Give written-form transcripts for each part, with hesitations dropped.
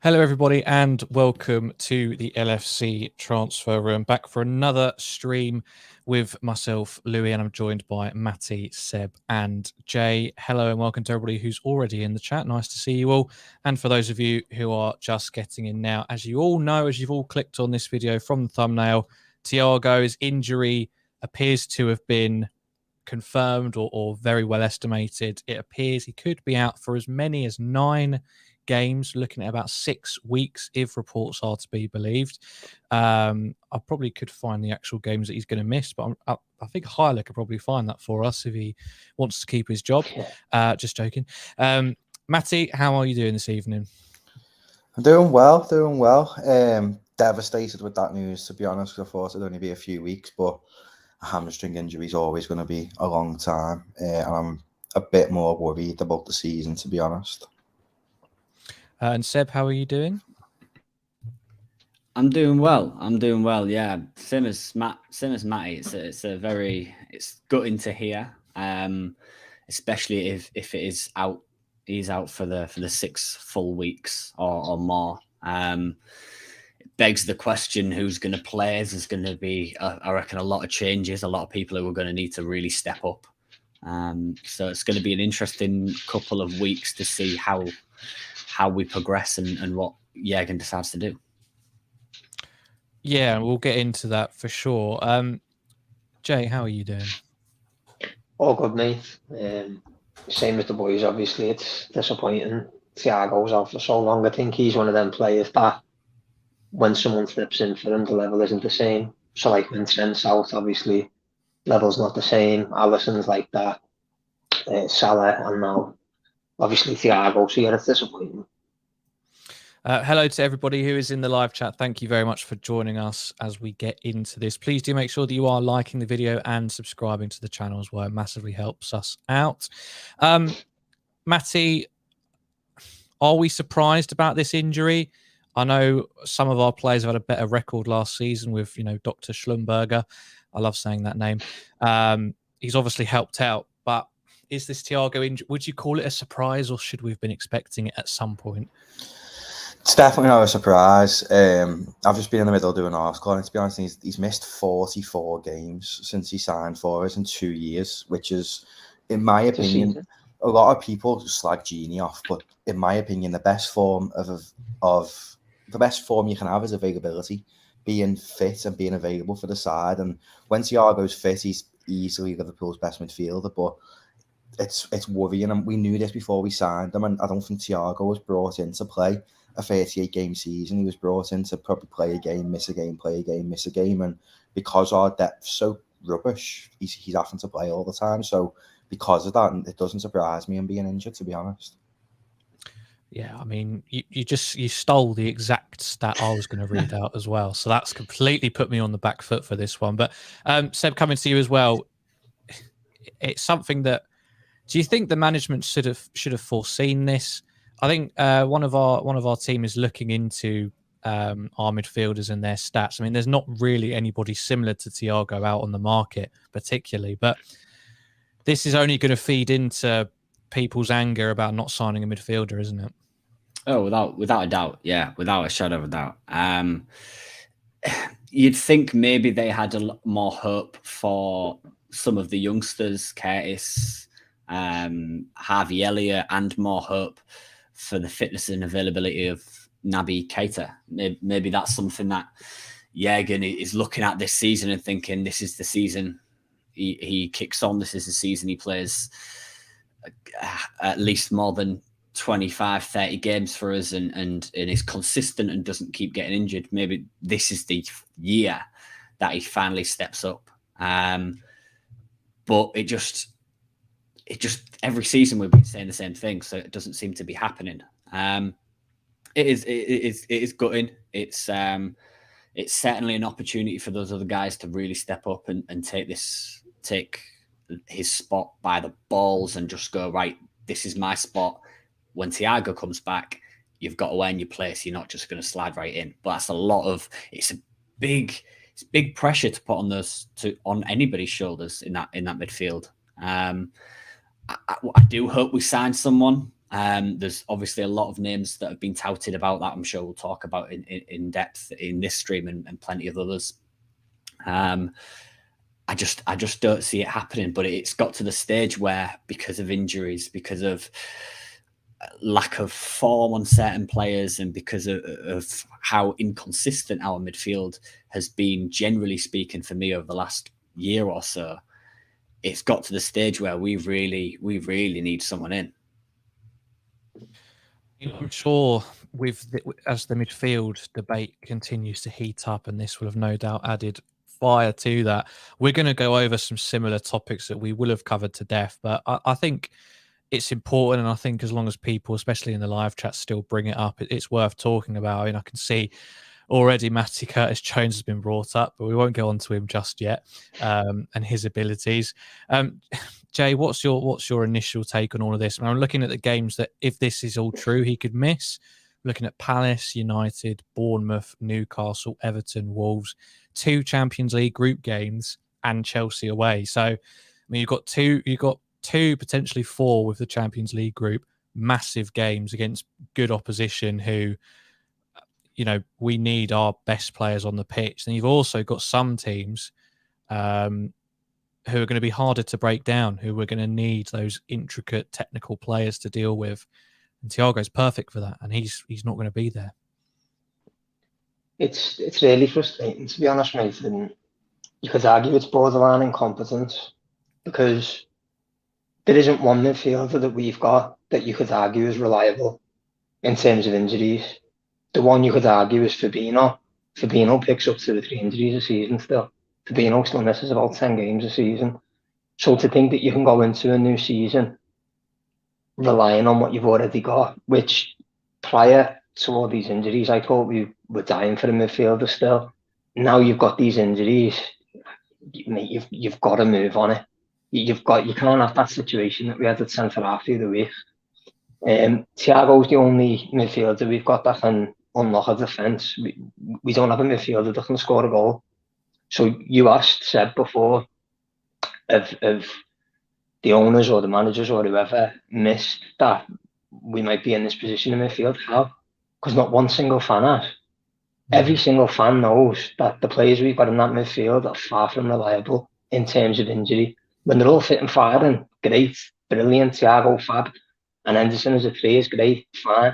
Hello, everybody, and welcome to the LFC Transfer Room. Back for another stream with myself, Louis, and I'm joined by Matty, Seb, and Jay. Hello, and welcome to everybody who's already in the chat. Nice to see you all. And for those of you who are just getting in now, as you all know, as you've all clicked on this video from the thumbnail, Thiago's injury appears to have been confirmed or very well estimated. It appears he could be out for as many as 9 games, looking at about 6 weeks if reports are to be believed. I probably could find the actual games that he's going to miss, but I think Hyler could probably find that for us if he wants to keep his job. Just joking. Matty, how are you doing this evening? I'm doing well. Devastated with that news, to be honest, because I thought it'd only be a few weeks, but a hamstring injury is always going to be a long time, and I'm a bit more worried about the season, to be honest. And Seb, how are you doing? I'm doing well. Yeah, same as Matty. It's gutting to hear, especially if it is out. He's out for the 6 full weeks or more. It begs the question: who's going to play? There's going to be, I reckon, a lot of changes. A lot of people who are going to need to really step up. So it's going to be an interesting couple of weeks to see how we progress and what Jürgen decides to do. Yeah, we'll get into that for sure. Jay, how are you doing? All good, mate. Same as the boys, obviously. It's disappointing. Thiago's out for so long. I think he's one of them players that when someone slips in for him, the level isn't the same. So like when Trent's out, obviously, level's not the same. Alisson's like that. Salah, and now obviously Thiago. So yeah, it's disappointing. Hello to everybody who is in the live chat. Thank you very much for joining us as we get into this. Please do make sure that you are liking the video and subscribing to the channel as well. It massively helps us out. Matty, are we surprised about this injury? I know some of our players have had a better record last season with, Dr. Schlumberger. I love saying that name. He's obviously helped out, but is this Thiago injury? Would you call it a surprise, or should we have been expecting it at some point? It's definitely not a surprise. I've just been in the middle doing an article, and to be honest, he's missed 44 games since he signed for us in 2 years, which is, in my opinion, a lot of people slag Genie off, but in my opinion, the best form you can have is availability, being fit and being available for the side. And when Thiago's fit, he's easily Liverpool's best midfielder, but it's worrying, and we knew this before we signed him. And I don't think Thiago was brought in to play a 38-game season. He was brought in to probably play a game, miss a game, play a game, miss a game. And because our depth's so rubbish, he's having to play all the time. So because of that, it doesn't surprise me him being injured, to be honest. Yeah, I mean, you stole the exact stat I was going to read out as well. So that's completely put me on the back foot for this one. But Seb, coming to you as well, it's something that, do you think the management should have foreseen this? I think one of our team is looking into our midfielders and their stats. I mean, there's not really anybody similar to Thiago out on the market, particularly, but this is only going to feed into people's anger about not signing a midfielder, isn't it? Oh, without a doubt, yeah, without a shadow of a doubt. You'd think maybe they had a lot more hope for some of the youngsters, Curtis, Harvey Elliott, and more hope for the fitness and availability of Naby Keita. Maybe that's something that Jürgen is looking at this season and thinking, this is the season he kicks on. This is the season he plays at least more than 25, 30 games for us and is consistent and doesn't keep getting injured. Maybe this is the year that he finally steps up. But it just every season we've been saying the same thing, so it doesn't seem to be happening. It is gutting. It's certainly an opportunity for those other guys to really step up and take his spot by the balls and just go, right, this is my spot. When Thiago comes back, you've got to earn your place. You're not just going to slide right in. But that's it's big pressure to put on anybody's shoulders in that midfield. I do hope we sign someone There's obviously a lot of names that have been touted about that. I'm sure we'll talk about in depth in this stream and plenty of others. I just don't see it happening. But it's got to the stage where, because of injuries, because of lack of form on certain players, and because of how inconsistent our midfield has been, generally speaking, for me over the last year or so, it's got to the stage where we really need someone in. I'm sure as the midfield debate continues to heat up, and this will have no doubt added fire to that, we're going to go over some similar topics that we will have covered to death. But I think it's important, and I think as long as people, especially in the live chat, still bring it up, it's worth talking about. And I can see already Matty Curtis Jones has been brought up, but we won't go on to him just yet, and his abilities. Jay, what's your initial take on all of this? And I'm looking at the games that, if this is all true, he could miss. Looking at Palace, United, Bournemouth, Newcastle, Everton, Wolves, 2 Champions League group games, and Chelsea away. So, I mean, you've got two, potentially 4 with the Champions League group, massive games against good opposition who, you know, we need our best players on the pitch. And you've also got some teams who are going to be harder to break down, who are going to need those intricate technical players to deal with. And Thiago's perfect for that, and he's not going to be there. It's really frustrating, to be honest, mate. And you could argue it's borderline incompetence, because there isn't one midfielder that we've got that you could argue is reliable in terms of injuries. The one you could argue is Fabinho. Fabinho picks up 2 or 3 injuries a season still. Fabinho still misses about 10 games a season. So to think that you can go into a new season relying on what you've already got, which prior to all these injuries, I thought we were dying for a midfielder still. Now you've got these injuries, mate, you've got to move on it. You can't have that situation that we had at centre half the other week. Thiago's the only midfielder we've got that can unlock a defence. We don't have a midfielder that can score a goal. So you said before of the owners or the managers or whoever missed that we might be in this position in midfield. How? Because not one single fan has. Every single fan knows that the players we've got in that midfield are far from reliable in terms of injury. When they're all fit and firing, great, brilliant, Thiago, fab, and Henderson as a 3 is great, fine.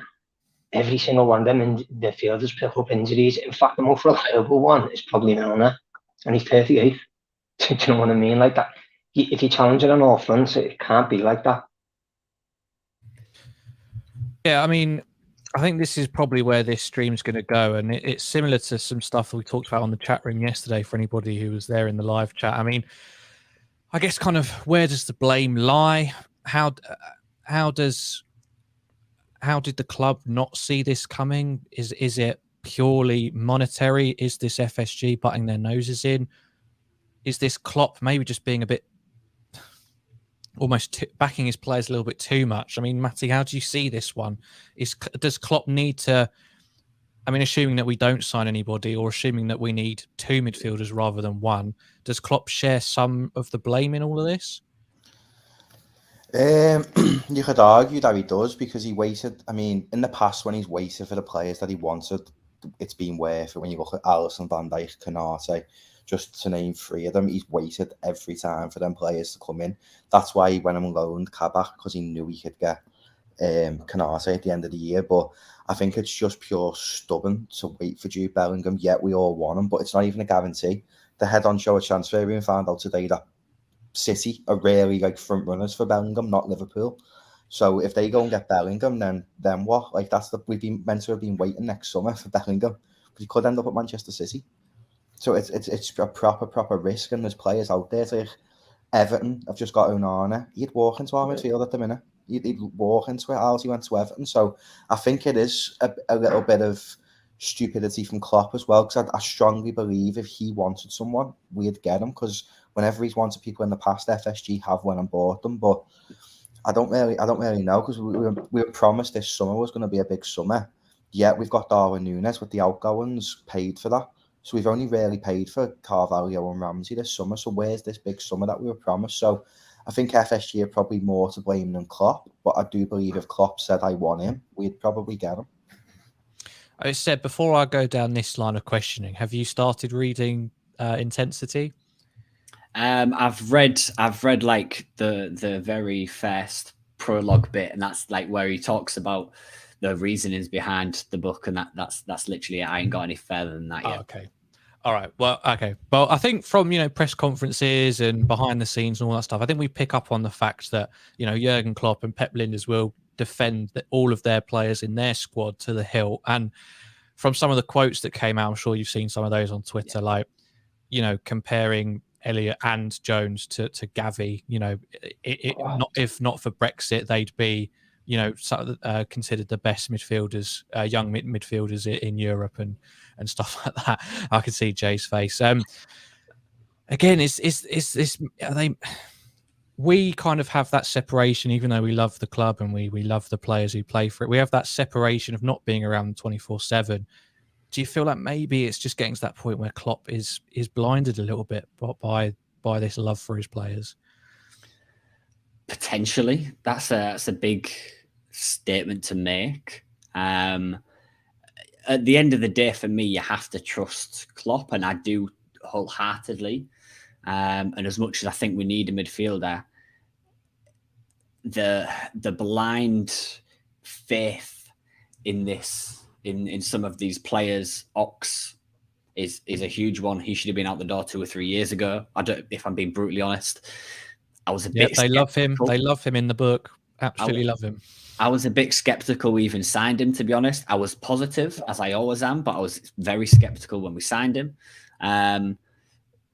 Every single one of them in the fielders pick up injuries. In fact, the most reliable one is probably Milner, and he's 38. Do you know what I mean? Like that. If you challenge it on all fronts, it can't be like that. Yeah, I mean, I think this is probably where this stream's going to go, and it's similar to some stuff we talked about on the chat room yesterday for anybody who was there in the live chat. I mean, I guess kind of where does the blame lie? How did the club not see this coming? Is it purely monetary? Is this FSG butting their noses in? Is this Klopp maybe just being a bit almost backing his players a little bit too much? I mean, Matty, how do you see this one? Does Klopp need to, I mean, assuming that we don't sign anybody, or assuming that we need 2 midfielders rather than 1, does Klopp share some of the blame in all of this? You could argue that he does, because he waited. I mean, in the past, when he's waited for the players that he wanted, it's been worth it. When you look at Alisson, Van Dijk, Konate, just to name 3 of them, he's waited every time for them players to come in. That's why he went and loaned Kabak, because he knew he could get Konate at the end of the year. But I think it's just pure stubborn to wait for Jude Bellingham. Yet we all want him, but it's not even a guarantee. The head on show at transfer room found out today that City are really like front runners for Bellingham, not Liverpool. So if they go and get Bellingham, then what? Like we've been meant to have been waiting next summer for Bellingham, because he could end up at Manchester City. So it's a proper risk, and there's players out there like Everton have just got Onana. He'd walk into our midfield at the minute. He'd walk into it as he went to Everton. So I think it is a little bit of stupidity from Klopp as well, because I strongly believe if he wanted someone, we'd get him, because whenever he's wanted people in the past, FSG have went and bought them. But I don't really know, because we were promised this summer was going to be a big summer. Yet we've got Darwin Núñez with the outgoings paid for that. So we've only really paid for Carvalho and Ramsey this summer. So where's this big summer that we were promised? So I think FSG are probably more to blame than Klopp, but I do believe if Klopp said I want him, we'd probably get him. I said, before I go down this line of questioning, have you started reading Intensity? I've read like the very first prologue bit, and that's like where he talks about the reasonings behind the book, and that's literally it. I ain't got any further than that yet. Oh, okay. All right. Well, okay. Well, I think from, press conferences and behind the scenes and all that stuff, I think we pick up on the fact that, Jurgen Klopp and Pep Linders will defend all of their players in their squad to the hilt. And from some of the quotes that came out, I'm sure you've seen some of those on Twitter, like, comparing Elliott and Jones to Gavi, if not for Brexit, they'd be, considered the best midfielders, young midfielders in Europe and stuff like that. I can see Jay's face. Again, we kind of have that separation, even though we love the club and we love the players who play for it. We have that separation of not being around 24/7. Do you feel like maybe it's just getting to that point where Klopp is blinded a little bit by this love for his players? Potentially, that's a big statement to make. At the end of the day, for me, you have to trust Klopp, and I do wholeheartedly. And as much as I think we need a midfielder, the blind faith in this, in some of these players, Ox is a huge one. He should have been out the door 2 or 3 years ago. If I'm being brutally honest, I was a bit. They love him. They love him in the book. Absolutely love him. I was a bit skeptical we even signed him, to be honest. I was positive, as I always am, but I was very skeptical when we signed him.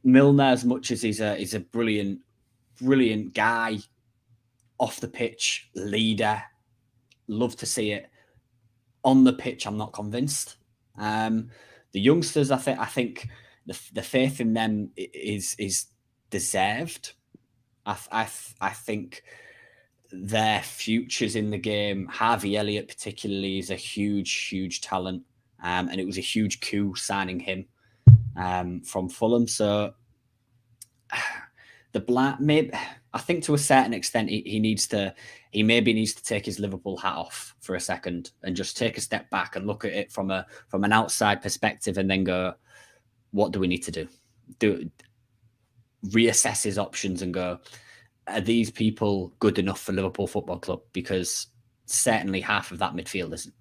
Milner, as much as he's a brilliant guy, off the pitch, leader, love to see it. On the pitch, I'm not convinced. The youngsters, I think the faith in them is deserved. I think their futures in the game, Harvey Elliott particularly, is a huge talent, and it was a huge coup signing him from Fulham. So I think to a certain extent he maybe needs to take his Liverpool hat off for a second and just take a step back and look at it from an outside perspective, and then go, what do we need to do? Reassess his options and go, are these people good enough for Liverpool Football Club? Because certainly half of that midfield isn't.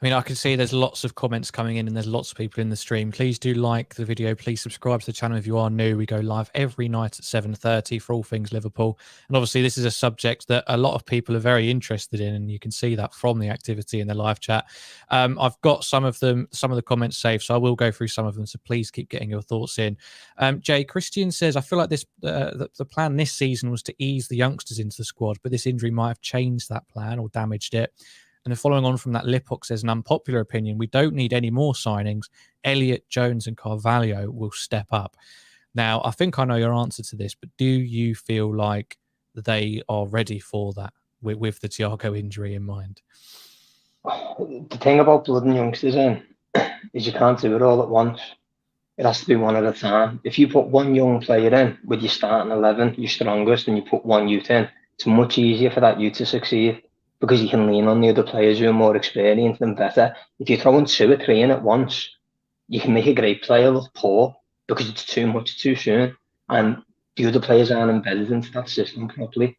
I mean, I can see there's lots of comments coming in and there's lots of people in the stream. Please do like the video. Please subscribe to the channel if you are new. We go live every night at 7:30 for all things Liverpool. And obviously, this is a subject that a lot of people are very interested in, and you can see that from the activity in the live chat. I've got some of the comments saved, so I will go through some of them. So please keep getting your thoughts in. Jay Christian says, I feel like the plan this season was to ease the youngsters into the squad, but this injury might have changed that plan or damaged it. And then following on from that, Lipok says, an unpopular opinion, we don't need any more signings. Elliott, Jones and Carvalho will step up. Now, I think I know your answer to this, but do you feel like they are ready for that with the Thiago injury in mind? The thing about blooding youngsters is you can't do it all at once. It has to be one at a time. If you put one young player in with your starting 11, your strongest, and you put one youth in, it's much easier for that youth to succeed, because you can lean on the other players who are more experienced and better. If you're throwing 2 or 3 in at once, you can make a great player look poor because it's too much too soon. And the other players aren't embedded into that system properly,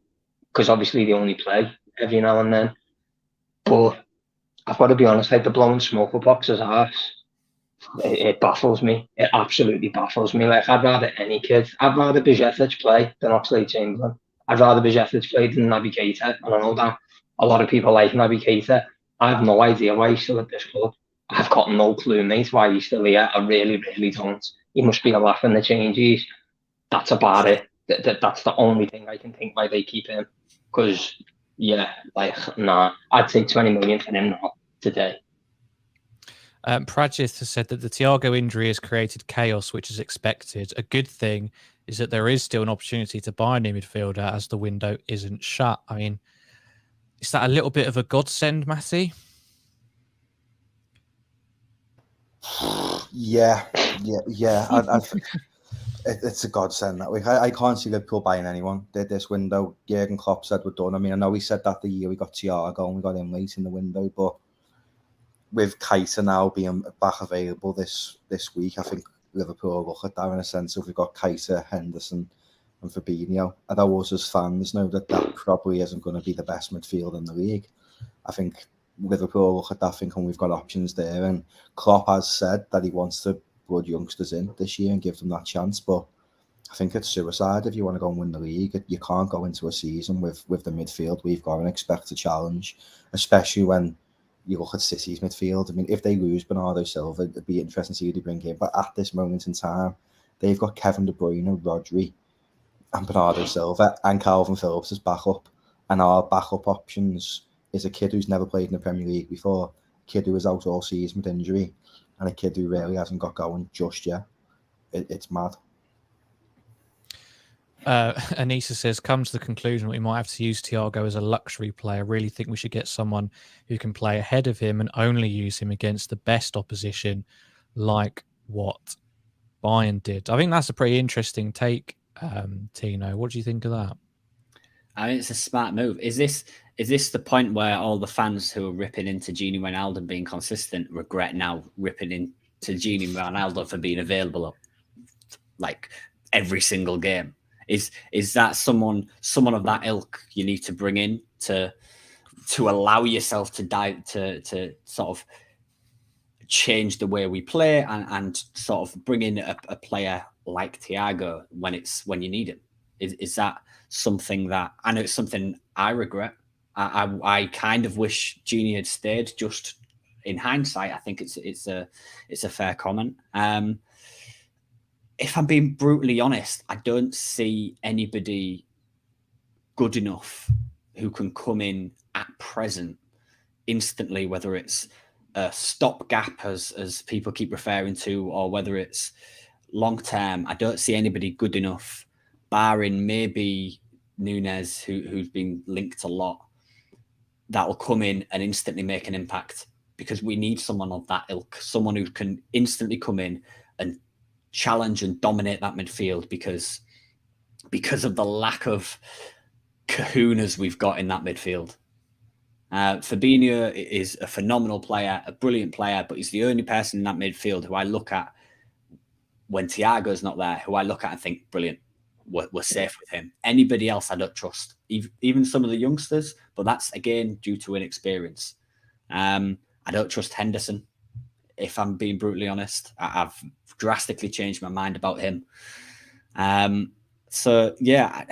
because obviously they only play every now and then. But I've got to be honest, like the blowing smoke up Ox's arse, it baffles me. It absolutely baffles me. Like, I'd rather any kid, I'd rather Bajcetic play than Oxlade-Chamberlain. I'd rather Bajcetic play than Naby Keita, and I know that a lot of people like Naby Keita. I have no idea why he's still at this club. I've got no clue, mate, why he's still here. I really don't. He must be laughing the changes. That's about it. That's the only thing I can think why they keep him. Because, I'd take 20 million for him now, today. Prajith has said that the Thiago injury has created chaos, which is expected. A good thing is that there is still an opportunity to buy a new midfielder as the window isn't shut. I mean, is that a little bit of a godsend, Matty? Yeah. It's a godsend that week. I can't see Liverpool buying anyone this window. Jurgen Klopp said we're done. I mean, I know he said that the year we got Thiago and we got him late in the window, but with Keita now being back available this week, I think Liverpool look at that in a sense of we've got Keita, Henderson and Fabinho. And us as fans know that probably isn't going to be the best midfield in the league. I think Liverpool look at that thinking we've got options there, and Klopp has said that he wants to blood youngsters in this year and give them that chance, but I think it's suicide if you want to go and win the league. You can't go into a season with the midfield we've got and expect a challenge, especially when you look at City's midfield. I mean, if they lose Bernardo Silva, it'd be interesting to see who they bring in, but at this moment in time, they've got Kevin De Bruyne, Rodri and Bernardo Silva and Calvin Phillips as backup, and our backup options is a kid who's never played in the Premier League before, a kid who was out all season with injury, and a kid who really hasn't got going just yet. It's mad. Anissa says, come to the conclusion that we might have to use Thiago as a luxury player. I really think we should get someone who can play ahead of him and only use him against the best opposition, like what Bayern did. I think that's a pretty interesting take, Tino. What do you think of that? I mean, it's a smart move. Is this the point where all the fans who are ripping into Gini Wijnaldum being consistent regret now ripping into Gini Wijnaldum for being available like every single game? Is that someone of that ilk you need to bring in to allow yourself to dive to sort of change the way we play and sort of bring in a player like Thiago when you need him? Is that something that I know it's something I regret? I kind of wish Gini had stayed. Just in hindsight, I think it's a fair comment. If I'm being brutally honest, I don't see anybody good enough who can come in at present instantly, whether it's a stopgap as people keep referring to, or whether it's long term. I don't see anybody good enough, barring maybe Nunes, who's been linked a lot, that will come in and instantly make an impact, because we need someone of that ilk, someone who can instantly come in and challenge and dominate that midfield, because of the lack of kahunas we've got in that midfield. Fabinho is a phenomenal player, a brilliant player, but he's the only person in that midfield who I look at when Thiago's not there, who I look at and think, brilliant, we're safe with him. Anybody else I don't trust, even some of the youngsters, but that's, again, due to inexperience. I don't trust Henderson, if I'm being brutally honest. I've drastically changed my mind about him. So yeah,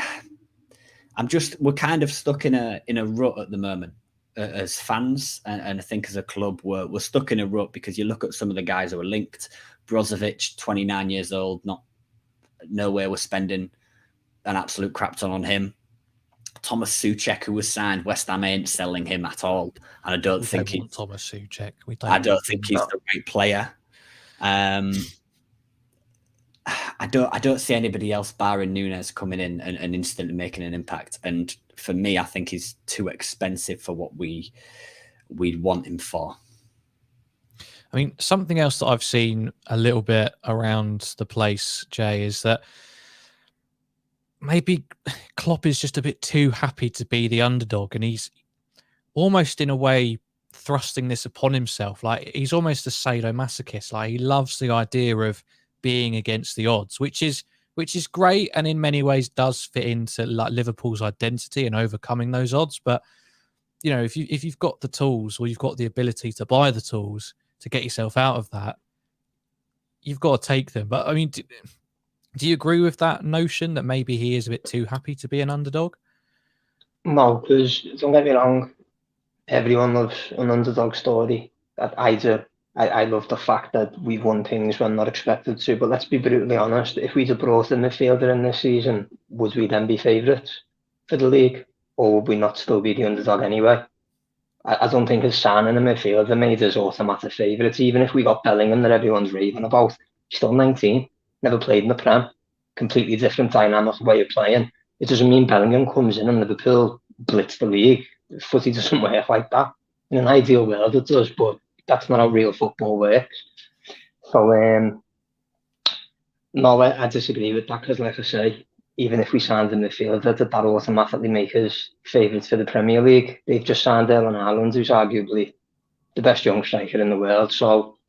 we're kind of stuck in a rut at the moment as fans, and I think as a club we're stuck in a rut, because you look at some of the guys who are linked. Brozovic, 29 years old, no way we're spending an absolute crap ton on him. Thomas Souček, who was signed, West Ham ain't selling him at all, and I don't think he's Thomas Souček. I don't think he's the right player. I don't see anybody else barring Nunes coming in and instantly making an impact. And for me, I think he's too expensive for what we'd want him for. I mean, something else that I've seen a little bit around the place, Jay, is that maybe Klopp is just a bit too happy to be the underdog, and he's almost in a way thrusting this upon himself. Like, he's almost a sadomasochist. Like, he loves the idea of being against the odds, which is great, and in many ways does fit into like Liverpool's identity and overcoming those odds. But you know, if you've got the tools, or you've got the ability to buy the tools to get yourself out of that, you've got to take them. But I mean, do you agree with that notion that maybe he is a bit too happy to be an underdog? No, because don't get me wrong, everyone loves an underdog story. That I do. I love the fact that we've won things when not expected to. But let's be brutally honest, if we'd have brought a midfielder in this season, would we then be favourites for the league? Or would we not still be the underdog anyway? I don't think his signing a midfielder made us automatic favourites. Even if we got Bellingham that everyone's raving about, he's still 19, never played in the Prem, completely different dynamic way of playing. It doesn't mean Bellingham comes in and Liverpool blitz the league. Footy doesn't work like that. In an ideal world it does, but that's not how real football works. So, No, I disagree with that because, like I say, even if we signed a midfielder, that automatically make us favourites for the Premier League. They've just signed Erling Haaland, who's arguably the best young striker in the world. So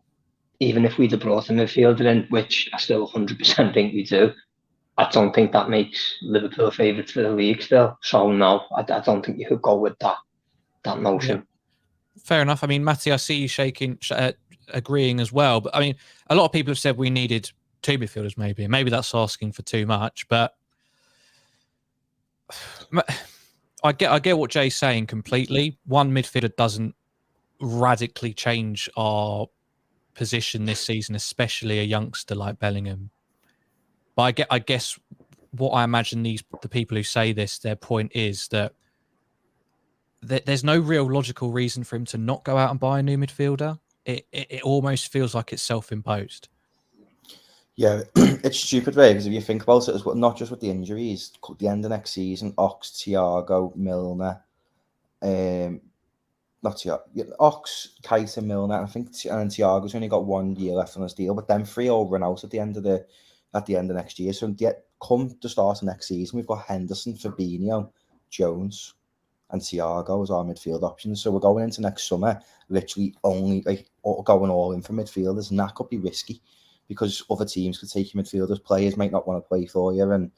even if we'd have brought a midfielder in, which I still 100% think we do, I don't think that makes Liverpool favourites for the league still. So no, I don't think you could go with that notion. Yeah. Fair enough. I mean, Matty, I see you agreeing as well. But I mean, a lot of people have said we needed 2 midfielders, maybe. Maybe that's asking for too much. But I get what Jay's saying completely. One midfielder doesn't radically change our position this season, especially a youngster like Bellingham. But I guess what I imagine the people who say this, their point is that there's no real logical reason for him to not go out and buy a new midfielder. It almost feels like it's self-imposed. Yeah, it's stupid, right? Because if you think about it as well, not just with the injuries, the end of next season, Ox, Thiago, Milner, not Thiago, Ox, Keita, Milner, I think, and Thiago's only got 1 year left on his deal, but then 3 all run out at the end of next year. So come the start of next season, we've got Henderson, Fabinho, Jones, and Thiago as our midfield options. So we're going into next summer literally only going all in for midfielders, and that could be risky because other teams could take your midfielders. Players might not want to play for you, and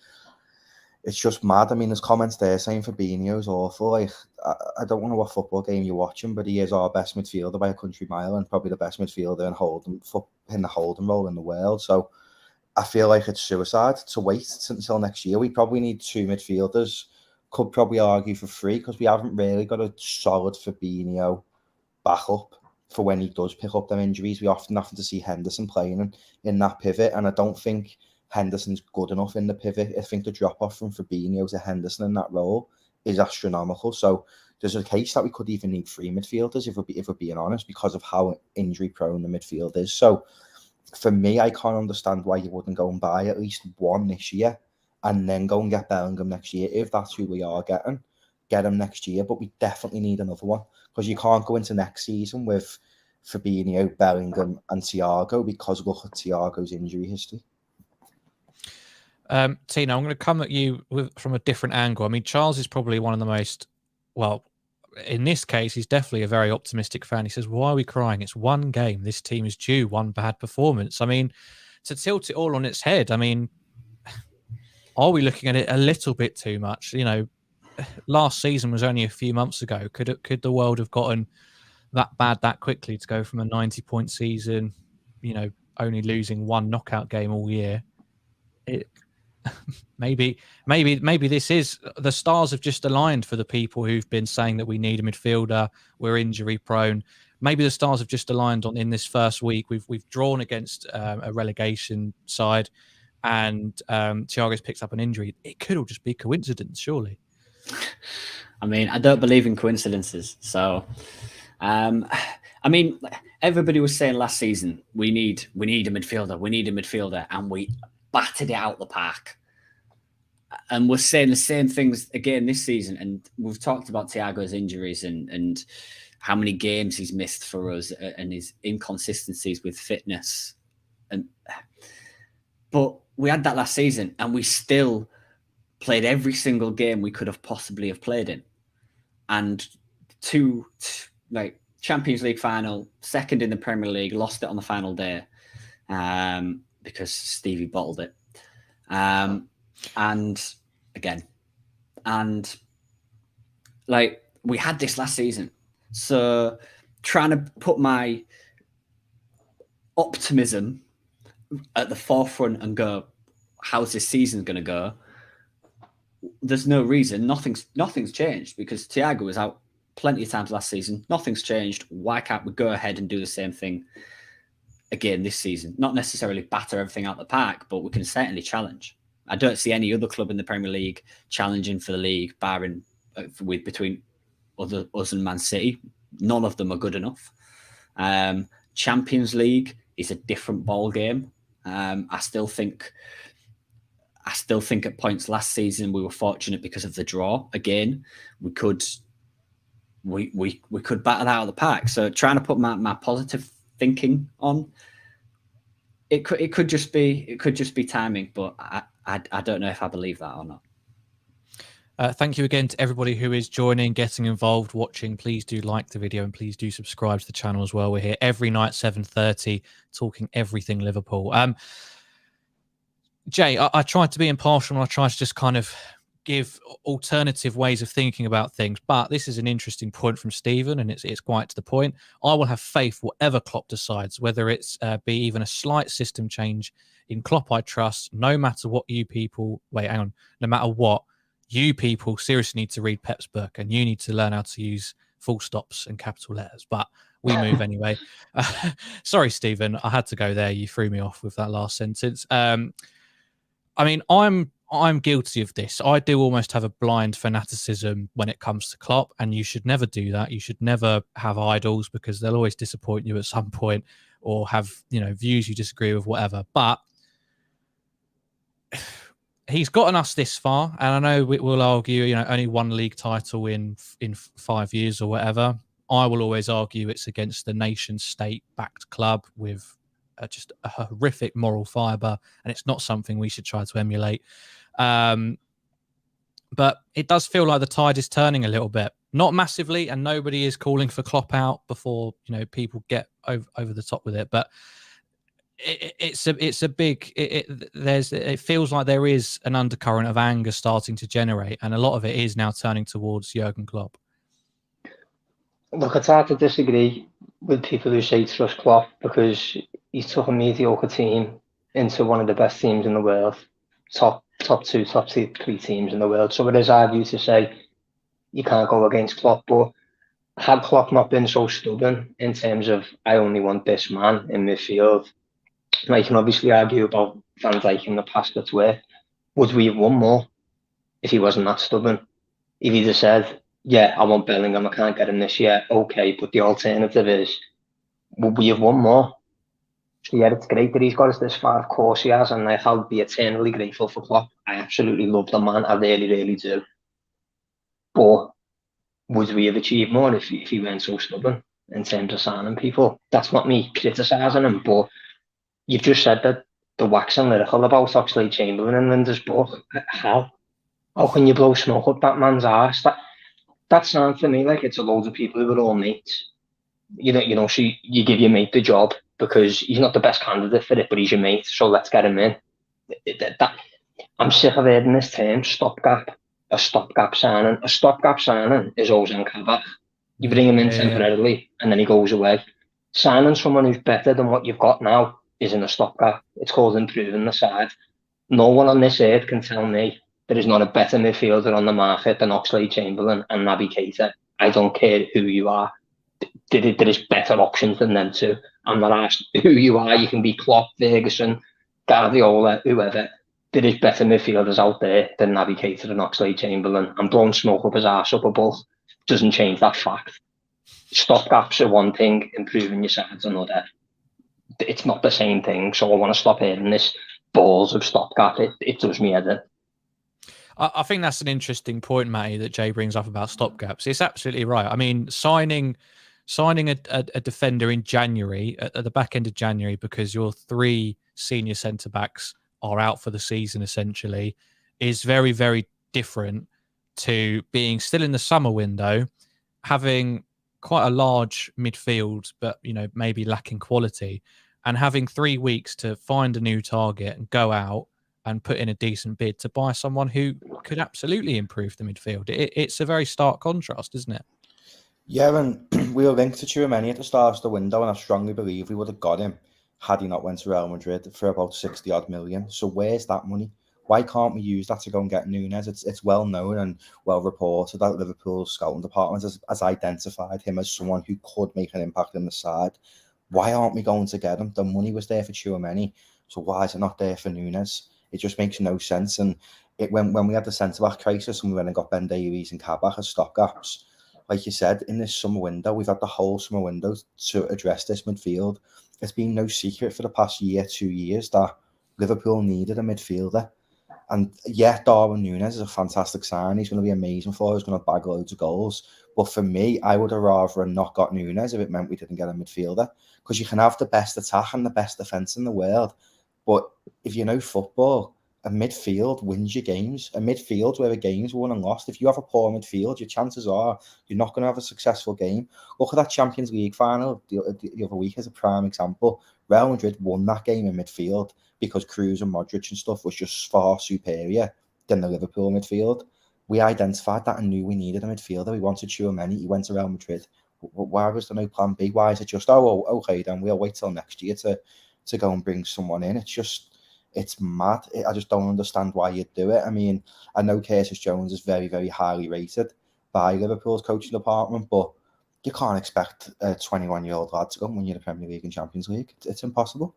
it's just mad. I mean, there's comments there saying Fabinho's awful. Like, I don't know what football game you're watching, but he is our best midfielder by a country mile and probably the best midfielder in the holding role in the world. So I feel like it's suicide to wait until next year. We probably need 2 midfielders. Could probably argue for 3 because we haven't really got a solid Fabinho backup for when he does pick up them injuries. We often have to see Henderson playing in that pivot, and I don't think Henderson's good enough in the pivot. I think the drop-off from Fabinho to Henderson in that role is astronomical. So there's a case that we could even need 3 midfielders if we're being honest, because of how injury-prone the midfield is. So for me, I can't understand why you wouldn't go and buy at least 1 this year and then go and get Bellingham next year, if that's who we are getting. Get him next year, but we definitely need another one because you can't go into next season with Fabinho, Bellingham, and Thiago because look at Thiago's injury history. Tino, I'm going to come at you from a different angle. I mean, Charles is probably one of the most, well, in this case, he's definitely a very optimistic fan. He says, why are we crying? It's 1 game. This team is due 1 bad performance. I mean, to tilt it all on its head, I mean, are we looking at it a little bit too much? You know, last season was only a few months ago. Could the world have gotten that bad that quickly to go from a 90-point season, you know, only losing 1 knockout game all year? Maybe this is the stars have just aligned for the people who've been saying that we need a midfielder. We're injury prone. Maybe the stars have just aligned in this first week. We've drawn against a relegation side, and Thiago's picked up an injury. It could all just be coincidence, surely. I mean, I don't believe in coincidences. So, I mean, everybody was saying last season we need a midfielder, and we battered it out the park. And we're saying the same things again this season. And we've talked about Thiago's injuries and how many games he's missed for us and his inconsistencies with fitness. But we had that last season, and we still played every single game we could have possibly have played in. And 2 Champions League final, 2nd in the Premier League, lost it on the final day because Stevie bottled it. And we had this last season. So trying to put my optimism at the forefront and go, how's this season going to go? There's no reason. Nothing's changed because Thiago was out plenty of times last season. Nothing's changed. Why can't we go ahead and do the same thing again this season? Not necessarily batter everything out the park, but we can certainly challenge. I don't see any other club in the Premier League challenging for the league, barring between us and Man City. None of them are good enough. Champions League is a different ball game. I still think at points last season we were fortunate because of the draw. Again, we could batter that out of the park. So trying to put my positive thinking on, it could just be timing, but I don't know if I believe that or not. Thank you again to everybody who is joining, getting involved, watching. Please do like the video and please do subscribe to the channel as well. We're here every night, 7:30, talking everything Liverpool. Jay, I tried to be impartial and I tried to just kind of give alternative ways of thinking about things, but this is an interesting point from Stephen, and it's quite to the point. I will have faith whatever Klopp decides, whether it's be even a slight system change in Klopp. I trust, no matter what you people. Wait, hang on. No matter what. You people seriously need to read Pep's book, and you need to learn how to use full stops and capital letters. But we move anyway. Sorry, Stephen, I had to go there. You threw me off with that last sentence. I mean, I'm guilty of this. I do almost have a blind fanaticism when it comes to Klopp, and you should never do that. You should never have idols because they'll always disappoint you at some point or have, views you disagree with, whatever. But he's gotten us this far, and I know we'll argue, only one league title in 5 years or whatever. I will always argue it's against the nation state-backed club with just a horrific moral fibre, and it's not something we should try to emulate. But it does feel like the tide is turning a little bit, not massively, and nobody is calling for Klopp out before people get over the top with it, but. It feels like there is an undercurrent of anger starting to generate, and a lot of it is now turning towards Jurgen Klopp. Look, it's hard to disagree with people who say trust Klopp, because he's took a mediocre team into one of the best teams in the world, top 2, top 3 teams in the world. So it is argue to say you can't go against Klopp, but had Klopp not been so stubborn in terms of I only want this man in midfield. I can obviously argue about Van Dijk in the past that's where. Would we have won more if he wasn't that stubborn? If he'd have said, yeah, I want Bellingham, I can't get him this year, okay, but the alternative is, would we have won more? So yeah, it's great that he's got us this far, of course he has, and I'll be eternally grateful for Klopp. I absolutely love the man, I really, really do. But would we have achieved more if he weren't so stubborn in terms of signing people? That's not me criticising him, but you've just said that the waxing lyrical about Oxlade-Chamberlain in Linda's book. How can you blow smoke up that man's arse? That sounds to me like it's a load of people who are all mates. So you give your mate the job because he's not the best candidate for it, but he's your mate, so let's get him in. I'm sick of hearing this term, stopgap. A stopgap signing. A stopgap signing is Ozan Kabak. You bring him in temporarily and then he goes away. Signing someone who's better than what you've got now isn't a stopgap. It's called improving the side. No one on this earth can tell me there is not a better midfielder on the market than Oxlade-Chamberlain and Naby Keita. I don't care who you are. There is better options than them two. I'm not asked who you are. You can be Klopp, Ferguson, Guardiola, whoever. There is better midfielders out there than Naby Keita and Oxlade-Chamberlain. And blowing smoke up his arse up above doesn't change that fact. Stopgaps are one thing, improving your side's another. It's not the same thing, so I want to stop hearing this balls of stopgap. It does me head in. I think that's an interesting point, Matty, that Jay brings up about stopgaps. It's absolutely right. I mean, signing a defender in January, at the back end of January, because your 3 senior centre-backs are out for the season, essentially, is very, very different to being still in the summer window, having quite a large midfield, but, maybe lacking quality, and having 3 weeks to find a new target and go out and put in a decent bid to buy someone who could absolutely improve the midfield. It's a very stark contrast, isn't it? Yeah, and we were linked to Tchouaméni at the start of the window, and I strongly believe we would have got him had he not went to Real Madrid for about 60 odd million. So where's that money? Why can't we use that to go and get Núñez? It's well known and well reported that Liverpool's scouting department has identified him as someone who could make an impact in the side. Why aren't we going to get him? The money was there for Tchouaméni, so why is it not there for Núñez? It just makes no sense. And when we had the centre-back crisis and we went and got Ben Davies and Kabak as stopgaps, like you said, in this summer window, we've had the whole summer window to address this midfield. It's been no secret for the past year, 2 years, that Liverpool needed a midfielder. And yeah, Darwin Núñez is a fantastic sign. He's going to be amazing for us. He's going to bag loads of goals. But for me, I would have rather not got Núñez if it meant we didn't get a midfielder. Because you can have the best attack and the best defence in the world. But if you know football, a midfield wins your games. A midfield where the game's won and lost. If you have a poor midfield, your chances are you're not going to have a successful game. Look at that Champions League final the other week as a prime example. Real Madrid won that game in midfield because Kroos and Modric and stuff was just far superior than the Liverpool midfield. We identified that and knew we needed a midfielder. We wanted Tchouaméni. He went to Real Madrid. Why was there no plan B? Why is it just, okay, then we'll wait till next year to go and bring someone in? It's mad. I just don't understand why you'd do it. I mean, I know Curtis Jones is very, very highly rated by Liverpool's coaching department, but you can't expect a 21-year-old lad to go and win you the Premier League and Champions League. It's impossible.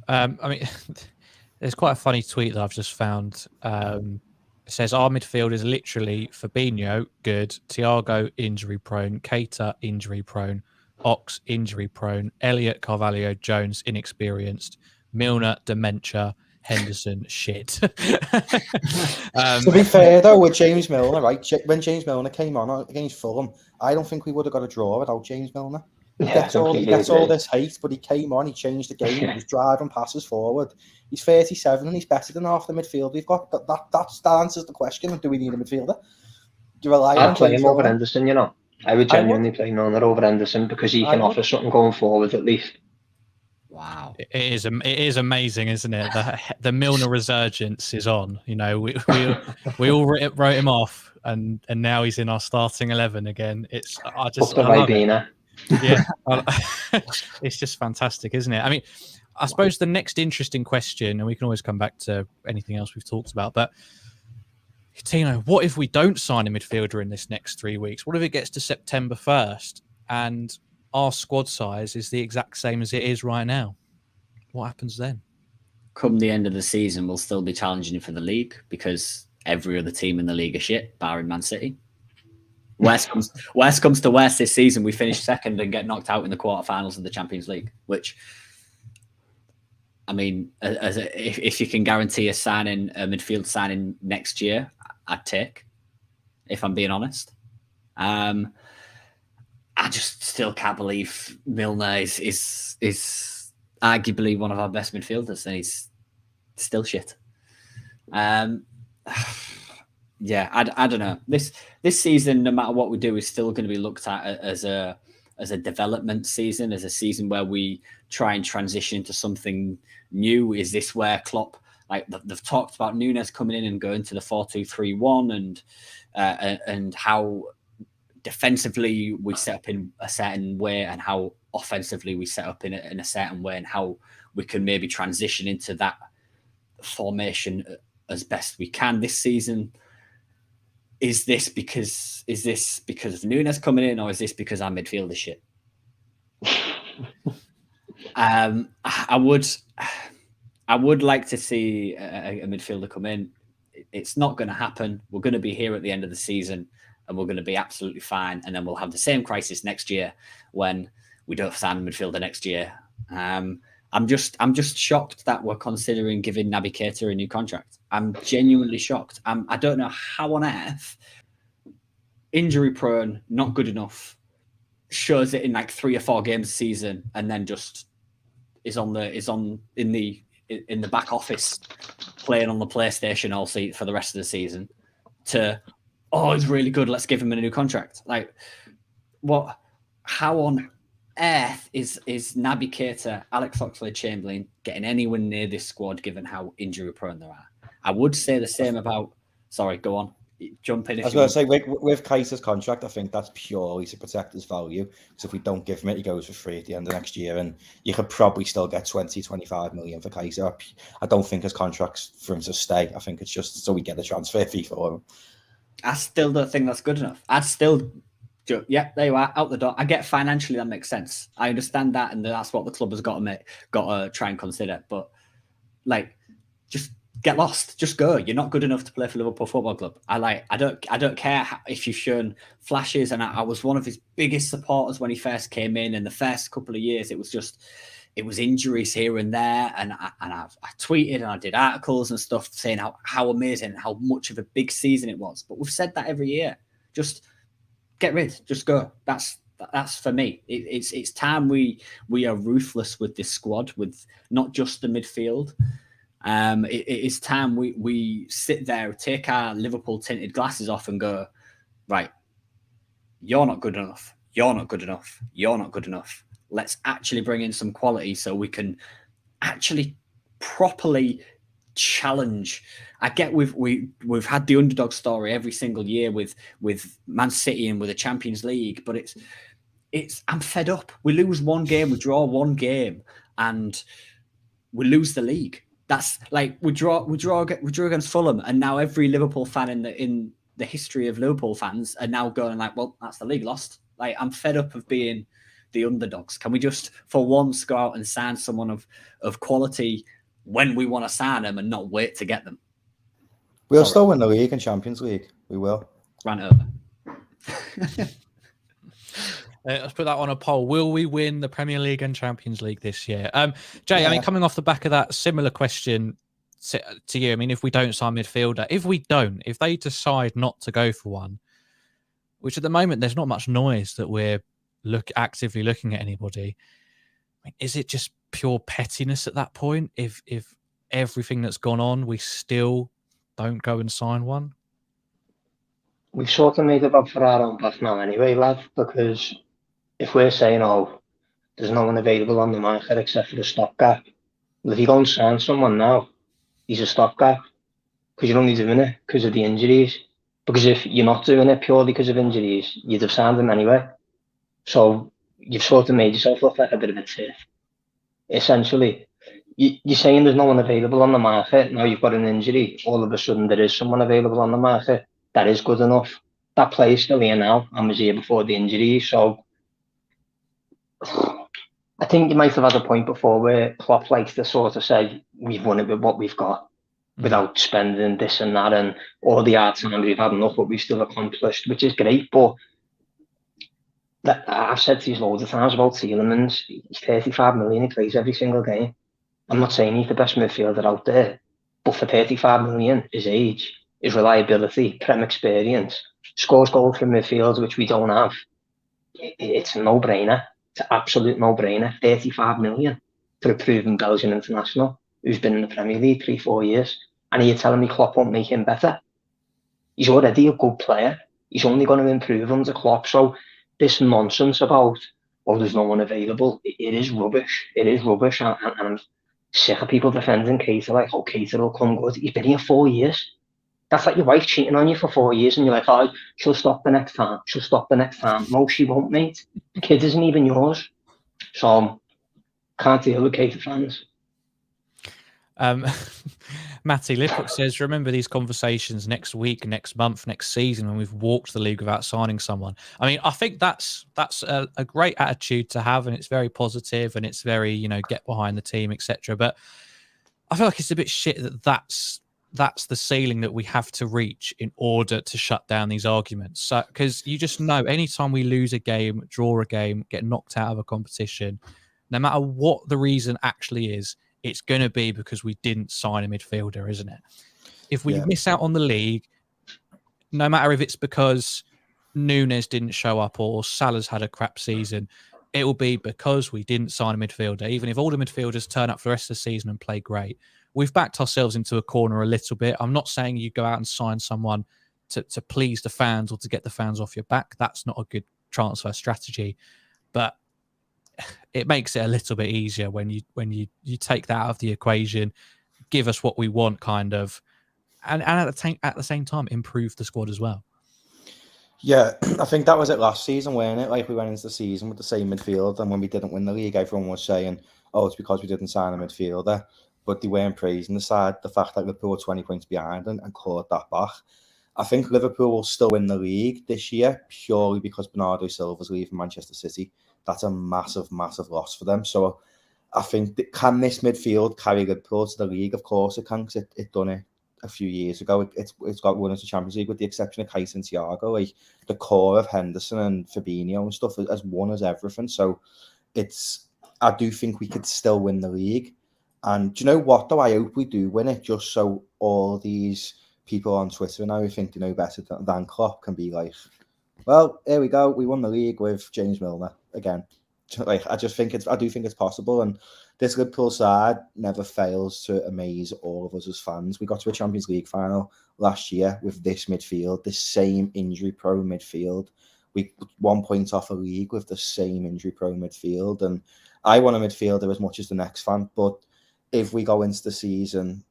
I mean, there's quite a funny tweet that I've just found. It says, our midfield is literally Fabinho, good, Thiago, injury-prone, Keita, injury-prone, Ox, injury-prone, Elliott, Carvalho, Jones, inexperienced, Milner, dementia, Henderson, shit. To be fair, though, with James Milner, right, when James Milner came on against Fulham, I don't think we would have got a draw without James Milner. He gets all this hate, but he came on, he changed the game, he was driving passes forward. He's 37 and he's better than half the midfield we've got. That answers the question, do we need a midfielder? Do you rely on I'd play him over Henderson, you know. I would genuinely play Milner over Henderson because he can offer something going forward at least. Wow. It is amazing, isn't it? The Milner resurgence is on. You know, we all wrote him off, and now he's in our starting 11 again. I love it. Yeah, it's just fantastic, isn't it? I mean, I suppose the next interesting question, and we can always come back to anything else we've talked about, but Tino, what if we don't sign a midfielder in this next 3 weeks? What if it gets to September 1st and our squad size is the exact same as it is right now? What happens then? Come the end of the season, we'll still be challenging for the league because every other team in the league are shit, barring Man City. Worst comes to worst this season, we finish second and get knocked out in the quarterfinals of the Champions League, which, I mean, if you can guarantee a midfield signing next year, I'd take, if I'm being honest. I just still can't believe Milner is arguably one of our best midfielders, and he's still shit. Yeah, I don't know. This season, no matter what we do, is still going to be looked at as a development season, as a season where we try and transition into something new. Is this where Klopp, like they've talked about Núñez coming in and going to the 4-2-3-1 and how defensively we set up in a certain way and how offensively we set up in a certain way and how we can maybe transition into that formation as best we can this season. Is this because of Núñez coming in, or is this because our midfield is shit? I would like to see a midfielder come in. It's not going to happen. We're going to be here at the end of the season, and we're going to be absolutely fine. And then we'll have the same crisis next year when we don't sign a midfielder next year. I'm just shocked that we're considering giving Naby Keita a new contract. I'm genuinely shocked. I don't know how on earth injury prone, not good enough, shows it in like 3 or 4 games a season, and then just is in the back office playing on the PlayStation all seat for the rest of the season. He's really good, let's give him a new contract. Like, what? How on earth is Naby Keita, Alex Oxlade-Chamberlain getting anywhere near this squad given how injury prone they are? I would say the same about. Sorry, go on. Jump in. I was going to say with Keita's contract, I think that's purely to protect his value. Because if we don't give him it, he goes for free at the end of next year, and you could probably still get 20-25 million for Keita. I don't think his contract's for him to stay. I think it's just so we get a transfer fee for him. I still don't think that's good enough. There you are, out the door. I get financially that makes sense. I understand that, and that's what the club has got to try and consider. But like, just get lost. Just go. You're not good enough to play for Liverpool Football Club. I don't care if you've shown flashes, and I was one of his biggest supporters when he first came in. And the first couple of years, it was just it was injuries here and there. And I tweeted and I did articles and stuff saying how amazing, how much of a big season it was. But we've said that every year. Just get rid, just go. That's for me. It's time we are ruthless with this squad, with not just the midfield. It is time we sit there, take our Liverpool tinted glasses off and go, right, you're not good enough. You're not good enough. You're not good enough. Let's actually bring in some quality so we can actually properly challenge. I get we've had the underdog story every single year with Man City and with the Champions League, but it's I'm fed up. We lose one game, we draw one game, and we lose the league. That's like we draw against Fulham, and now every Liverpool fan in the history of Liverpool fans are now going like, well, that's the league lost. Like, I'm fed up of being the underdogs. Can we just, for once, go out and sign someone of quality when we want to sign them and not wait to get them? We'll still win the league and Champions League. We will. Ran it over. Let's put that on a poll. Will we win the Premier League and Champions League this year? Jay, I mean, coming off the back of that, similar question to you. I mean, if we don't sign midfielder, if they decide not to go for one, which at the moment there's not much noise that we're actively looking at anybody. I mean, is it just pure pettiness at that point? If everything that's gone on, we still don't go and sign one? We've sort of made it up for our own back now anyway, lad, because if we're saying, oh, there's no one available on the market except for the stopgap, well, if you go and sign someone now, he's a stopgap, because you're only doing it because of the injuries. Because if you're not doing it purely because of injuries, you'd have signed him anyway. So you've sort of made yourself look like a bit of a tit. Essentially, you're saying there's no one available on the market. Now you've got an injury. All of a sudden there is someone available on the market. That is good enough. That player's still here now and was here before the injury. So I think you might have had a point before where Klopp likes to sort of say, we've won it with what we've got, without spending this and that and all the hard times we've had enough, what we've still accomplished, which is great. But I've said to you loads of times about Tielemans. He's 35 million, he plays every single game. I'm not saying he's the best midfielder out there, but for 35 million, his age, his reliability, Prem experience, scores goals from midfield, which we don't have. It's a no-brainer. It's an absolute no-brainer. 35 million for a proven Belgian international who's been in the Premier League 3-4 years. And you're telling me Klopp won't make him better? He's already a good player. He's only going to improve under Klopp. So this nonsense about, oh, there's no one available, it is rubbish. It is rubbish. And I'm sick of people defending Keita like, oh, Keita will come good. He's been here 4 years. That's like your wife cheating on you for 4 years and you're like, oh, she'll stop the next time. She'll stop the next time. No, she won't, mate. The kid isn't even yours. So can't deal with Keita fans. Matty Liphook says, remember these conversations next week, next month, next season when we've walked the league without signing someone. I mean, I think that's a great attitude to have, and it's very positive and it's very, get behind the team, etc. But I feel like it's a bit shit that's the ceiling that we have to reach in order to shut down these arguments. So, because you just know anytime we lose a game, draw a game, get knocked out of a competition, no matter what the reason actually is, it's going to be because we didn't sign a midfielder, isn't it? If we miss out on the league, no matter if it's because Nunes didn't show up or Salah's had a crap season, it will be because we didn't sign a midfielder. Even if all the midfielders turn up for the rest of the season and play great, we've backed ourselves into a corner a little bit. I'm not saying you go out and sign someone to please the fans or to get the fans off your back. That's not a good transfer strategy. But it makes it a little bit easier when you take that out of the equation, give us what we want, kind of, and at the same time improve the squad as well. Yeah, I think that was it last season, wasn't it? Like, we went into the season with the same midfield, and when we didn't win the league, everyone was saying, oh, it's because we didn't sign a midfielder, but they weren't praising the fact that Liverpool were 20 points behind and clawed that back. I think Liverpool will still win the league this year purely because Bernardo Silva's leaving Manchester City. That's a massive, massive loss for them. So I think, can this midfield carry Liverpool to the league? Of course it can, because it done it a few years ago. It's got winners to Champions League with the exception of Kris and Thiago. Like, the core of Henderson and Fabinho and stuff has won us everything. So I do think we could still win the league. And do you know what, though? I hope we do win it, just so all these people on Twitter now who think they know better than Klopp can be like, well, here we go. We won the league with James Milner again. Like, I do think it's possible. And this Liverpool side never fails to amaze all of us as fans. We got to a Champions League final last year with this midfield, this same injury-prone midfield. We 1 point off a league with the same injury-prone midfield. And I want a midfielder as much as the next fan. But if we go into the season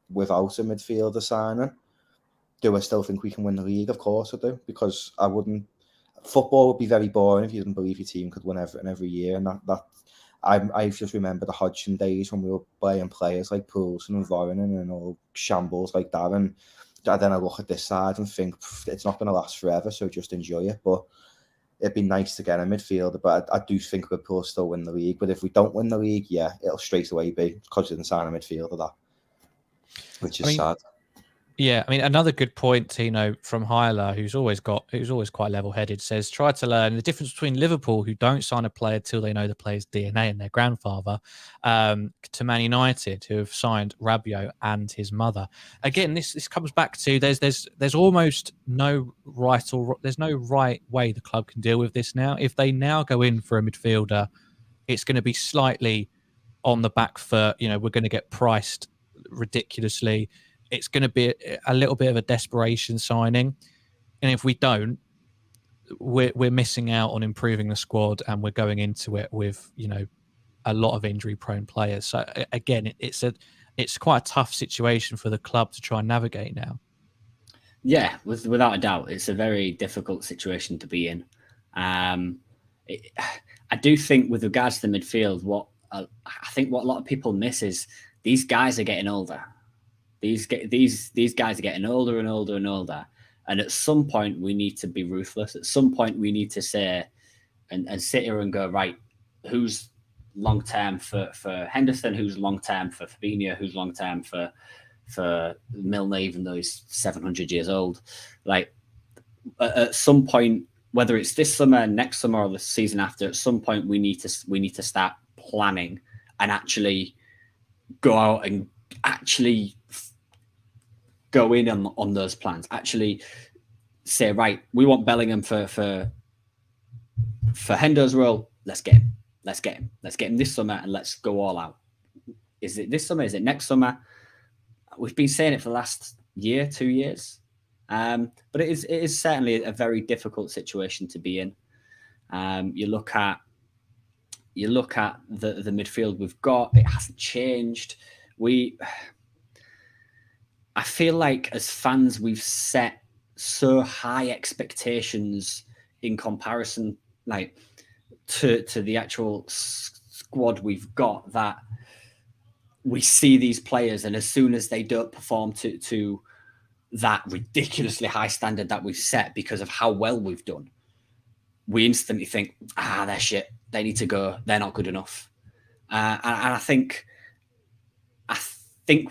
without a midfielder signing, do I still think we can win the league? Of course I do, because I wouldn't. Football would be very boring if you didn't believe your team could win every year. And I just remember the Hodgson days when we were playing players like Poulsen and Voronin and all shambles like that. And then I look at this side and think it's not going to last forever, so just enjoy it. But it'd be nice to get a midfielder. But I do think Liverpool still win the league. But if we don't win the league, yeah, it'll straight away be because we didn't sign a midfielder, that, which is sad. Yeah, I mean, another good point, Tino, from Hyla, who's always quite level-headed, says, try to learn the difference between Liverpool, who don't sign a player till they know the player's DNA and their grandfather, to Man United, who have signed Rabiot and his mother. Again, this comes back to there's almost no there's no right way the club can deal with this now. If they now go in for a midfielder, it's going to be slightly on the back foot. You know, we're going to get priced ridiculously. It's going to be a little bit of a desperation signing. And if we don't, we're missing out on improving the squad, and we're going into it with, you know, a lot of injury-prone players. So again, it's quite a tough situation for the club to try and navigate now. Yeah, without a doubt, it's a very difficult situation to be in. I do think, with regards to the midfield, I think what a lot of people miss is these guys are getting older. These guys are getting older and older and older. And at some point, we need to be ruthless. At some point, we need to say and sit here and go, right, who's long-term for Henderson, who's long-term for Fabinho, who's long-term for Milner, even though he's 700 years old. Like, at some point, whether it's this summer, next summer, or the season after, at some point, we need to start planning and actually go out and actually go in on those plans. Actually say, right, we want Bellingham for Hendo's role. Let's get him. Let's get him this summer, and let's go all out. Is it this summer? Is it next summer? We've been saying it for the last year, 2 years. But it is certainly a very difficult situation to be in. You look at the midfield we've got. It hasn't changed. I feel like as fans, we've set so high expectations in comparison, like to the actual squad we've got, that we see these players, and as soon as they don't perform to that ridiculously high standard that we've set because of how well we've done, we instantly think, they're shit. They need to go. They're not good enough. And I think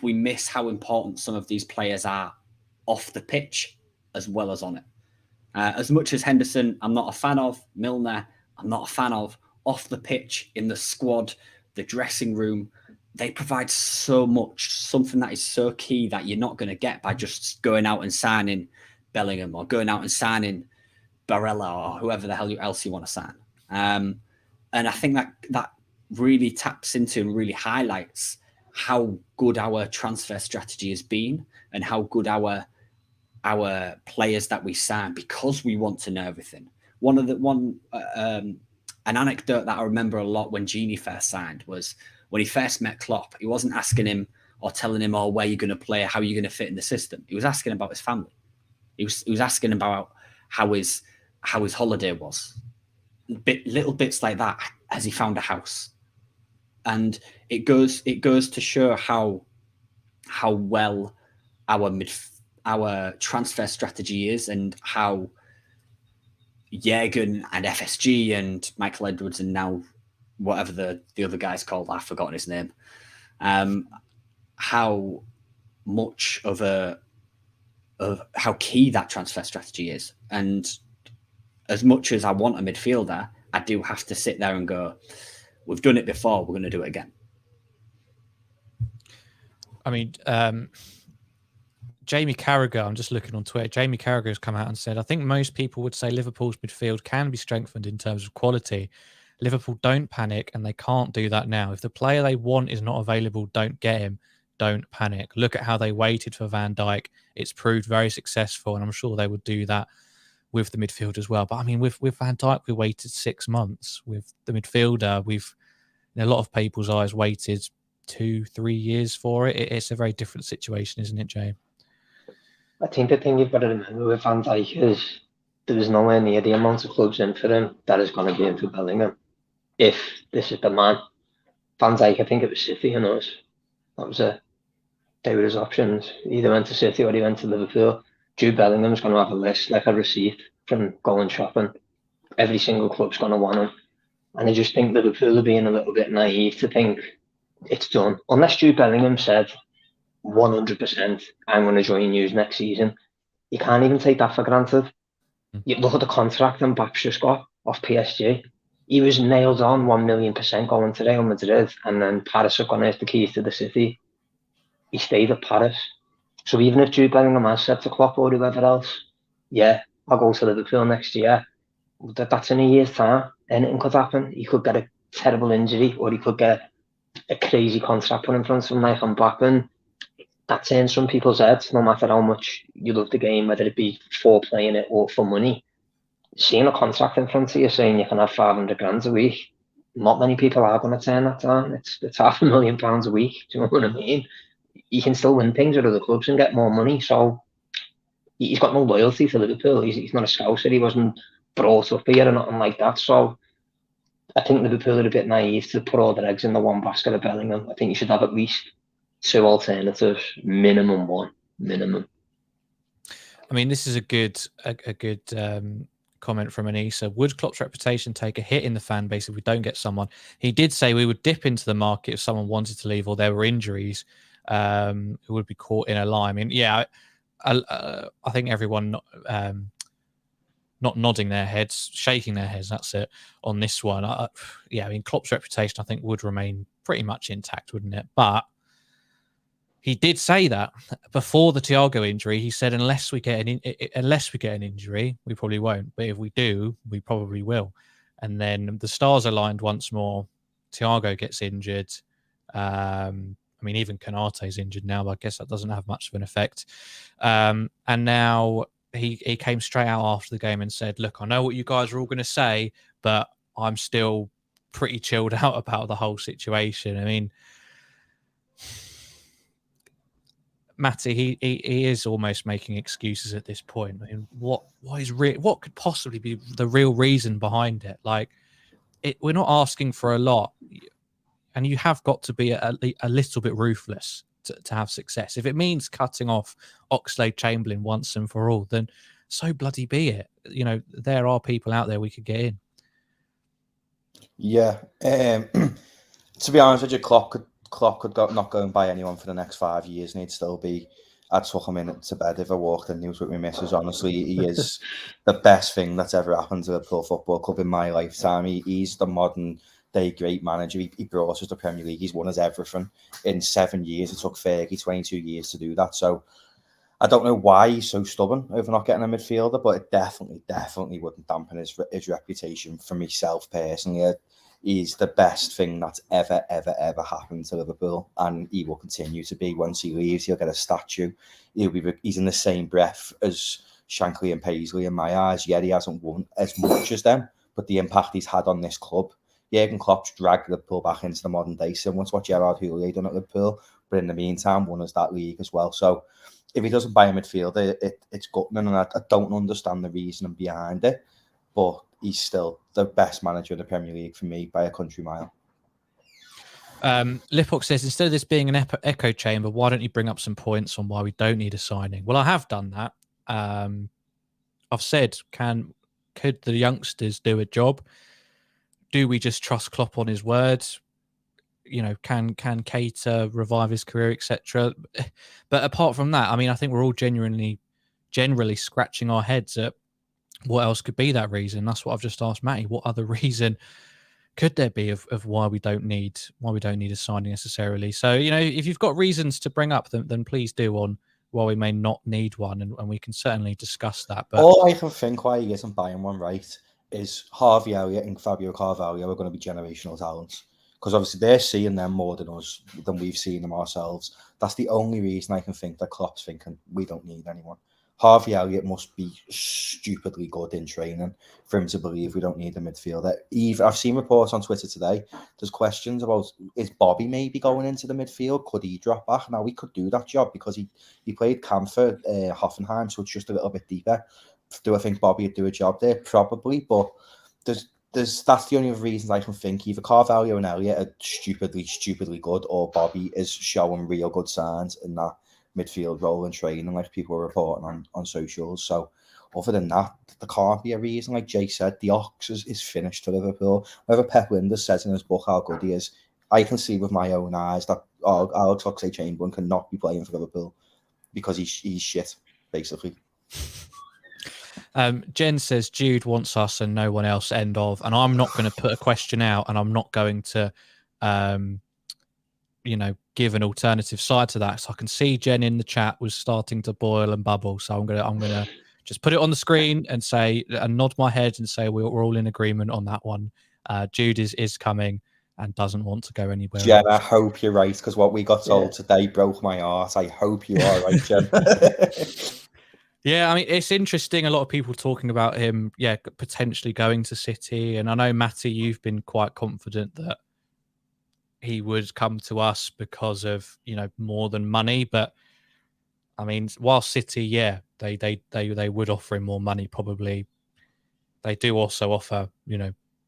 we miss how important some of these players are off the pitch as well as on it. As much as Henderson, I'm not a fan of. Milner, I'm not a fan of. Off the pitch, in the squad, the dressing room, they provide so much, something that is so key that you're not going to get by just going out and signing Bellingham or going out and signing Barella or whoever the hell else you want to sign. And I think that really taps into and really highlights how good our transfer strategy has been and how good our players that we sign, because we want to know everything. An anecdote that I remember a lot when Genie first signed was when he first met Klopp. He wasn't asking him or telling him, where you're going to play, how you're going to fit in the system. He was asking about his family. He was asking about how his holiday was. Little bits like that. Has he found a house? And it goes to show how well our transfer strategy is, and how Jürgen and FSG and Michael Edwards, and now whatever the other guy's called, I've forgotten his name, how much of how key that transfer strategy is. And as much as I want a midfielder, I do have to sit there and go, We've done it before. We're going to do it again. I mean, Jamie Carragher, I'm just looking on Twitter. Jamie Carragher has come out and said, I think most people would say Liverpool's midfield can be strengthened in terms of quality. Liverpool don't panic, and they can't do that now. If the player they want is not available, don't get him. Don't panic. Look at how they waited for Van Dijk. It's proved very successful, and I'm sure they would do that with the midfield as well. But I mean, with Van Dijk, we waited 6 months. With the midfielder, we've, in a lot of people's eyes, waited 2-3 years for it. It's a very different situation, isn't it, Jay? I think the thing you've got to remember with Van Dijk is there was nowhere near the amount of clubs in for him that is going to be in for Bellingham. If this is the man, Van Dijk, I think it was City and us. That was it. They were his options. He either went to City or he went to Liverpool. Jude Bellingham's going to have a list, like a receipt from going shopping. Every single club's going to want him. And I just think Liverpool are being a little bit naive to think it's done. Unless Jude Bellingham said 100%, I'm going to join you next season, you can't even take that for granted. You look at the contract Mbappé just got off PSG. He was nailed on 1,000,000% going to Real Madrid, and then Paris have gone out the keys to the city. He stayed at Paris. So even if Jude Bellingham has said to Klopp or whoever else, yeah, I'll go to Liverpool next year, that's in a year's time. Anything could happen. He could get a terrible injury, or he could get a crazy contract put in front of him like Mbappé. That turns some people's heads, no matter how much you love the game, whether it be for playing it or for money. Seeing a contract in front of you saying you can have 500 grand a week, not many people are going to turn that down. It's £500,000 a week. Do you know what I mean? He can still win things with other clubs and get more money. So he's got no loyalty to Liverpool. He's not a Scouser. He wasn't brought up here or nothing like that. So I think Liverpool are a bit naive to put all their eggs in the one basket of Bellingham. I think you should have at least 2 alternatives, minimum 1, minimum. I mean, this is a good comment from Anissa. Would Klopp's reputation take a hit in the fan base if we don't get someone? He did say we would dip into the market if someone wanted to leave or there were injuries who would be caught in a lie. I mean, yeah, I think everyone not nodding their heads, shaking their heads, that's it, on this one. I mean, Klopp's reputation, I think, would remain pretty much intact, wouldn't it? But he did say that before the Thiago injury. He said, unless we get an injury, we probably won't. But if we do, we probably will. And then the stars aligned once more. Thiago gets injured. I mean, even Konate's injured now, but I guess that doesn't have much of an effect. And now he came straight out after the game and said, look, I know what you guys are all going to say, but I'm still pretty chilled out about the whole situation. I mean, Matty, he is almost making excuses at this point. I mean, what could possibly be the real reason behind it? Like, we're not asking for a lot, and you have got to be a little bit ruthless to have success. If it means cutting off Oxlade-Chamberlain once and for all, then so bloody be it. You know, there are people out there we could get in. Yeah, to be honest with you, Klopp could go, not go and buy anyone for the next 5 years, and he'd still be. I'd tuck him in to bed if I walked in. He was with my missus. Honestly, he is the best thing that's ever happened to the Liverpool Football Club in my lifetime. He's the modern day great manager. He brought us to the Premier League. He's won us everything in 7 years. It took Fergie 22 years to do that. So I don't know why he's so stubborn over not getting a midfielder, but it definitely wouldn't dampen his reputation. For myself personally, he's the best thing that's ever happened to Liverpool, and he will continue to be. Once he leaves, he'll get a statue. He's in the same breath as Shankly and Paisley in my eyes. Yeah, he hasn't won as much as them, but the impact he's had on this club. Jurgen Klopp's dragged Liverpool back into the modern day, similar to what Gerard Houllier done at Liverpool, but in the meantime won us that league as well. So if he doesn't buy a midfielder, it's gutting, and I don't understand the reasoning behind it, but he's still the best manager in the Premier League for me by a country mile. Lipok says, instead of this being an echo chamber, why don't you bring up some points on why we don't need a signing? Well, I have done that. I've said, could the youngsters do a job? Do we just trust Klopp on his words? You know, can Keita revive his career, etc.? But apart from that, I mean, I think we're all generally scratching our heads at what else could be that reason. That's what I've just asked Matty. What other reason could there be of why we don't need a signing necessarily? So, if you've got reasons to bring up, then please do on why we may not need one, and we can certainly discuss that. But all I can think why he isn't buying one right is Harvey Elliott and Fabio Carvalho are going to be generational talents. Because obviously they're seeing them more than we've seen them ourselves. That's the only reason I can think that Klopp's thinking we don't need anyone. Harvey Elliott must be stupidly good in training for him to believe we don't need a midfielder. I've seen reports on Twitter today. There's questions about, is Bobby maybe going into the midfield? Could he drop back? Now, we could do that job because he played Cam for Hoffenheim, so it's just a little bit deeper. Do I think Bobby would do a job there? Probably, but that's the only reasons I can think. Either Carvalho and Elliott are stupidly good, or Bobby is showing real good signs in that midfield role and training, like people are reporting on socials. So other than that, there can't be a reason. Like Jay said, the Ox is finished for Liverpool. Whether Pep Linders says in his book how good he is, I can see with my own eyes that Alex Oxlade-Chamberlain cannot be playing for Liverpool because he's shit, basically. Jen says Jude wants us and no one else, end of. And I'm not going to put a question out, and I'm not going to give an alternative side to that. So I can see Jen in the chat was starting to boil and bubble. So I'm gonna just put it on the screen and say, and nod my head and say we're all in agreement on that one. Jude is coming and doesn't want to go anywhere Jen, else. I hope you're right, because what we got told today broke my heart. I hope you are right, Jen. Yeah, I mean, it's interesting. A lot of people talking about him, potentially going to City. And I know, Matty, you've been quite confident that he would come to us because of, more than money. But I mean, while City, they would offer him more money, probably. They do also offer,